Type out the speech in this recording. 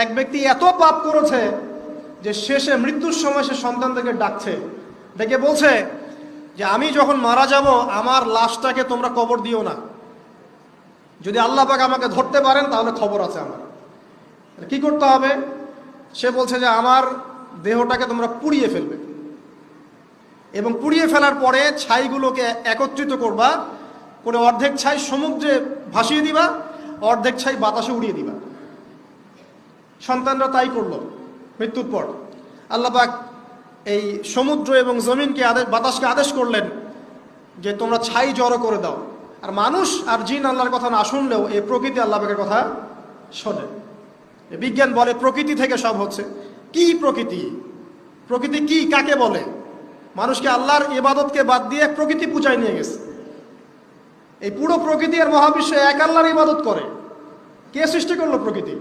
এক ব্যক্তি এত পাপ করেছে যে শেষে মৃত্যুর সময় সে সন্তানদেরকে ডাকছে, ডেকে বলছে যে আমি যখন মারা যাব আমার লাশটাকে তোমরা কবর দিও না, যদি আল্লাহ পাক আমাকে ধরতে পারেন তাহলে খবর আছে আমার। কি করতে হবে? সে বলছে যে আমার দেহটাকে তোমরা পুড়িয়ে ফেলবে এবং পুড়িয়ে ফেলার পরে ছাইগুলোকে একত্রিত করবা, করে অর্ধেক ছাই সমুদ্রে ভাসিয়ে দিবা, অর্ধেক ছাই বাতাসে উড়িয়ে দিবা। সন্তানরা তাই করলো। মৃত্যুর পর আল্লাহ পাক এই সমুদ্র এবং জমিনকে বাতাসকে আদেশ করলেন যে তোমরা ছাই জড়ো করে দাও। আর মানুষ আর জিন আল্লাহর কথা না শুনলেও এই প্রকৃতি আল্লাহ পাকের কথা শোনে। বিজ্ঞান বলে প্রকৃতি থেকে সব হচ্ছে। কি প্রকৃতি? প্রকৃতি কি, কাকে বলে? মানুষকে আল্লাহর ইবাদতকে বাদ দিয়ে প্রকৃতি পূজায় নিয়ে গেছে। এই পুরো প্রকৃতি আর মহাবিশ্ব এক আল্লাহর ইবাদত করে। কে সৃষ্টি করলো প্রকৃতি?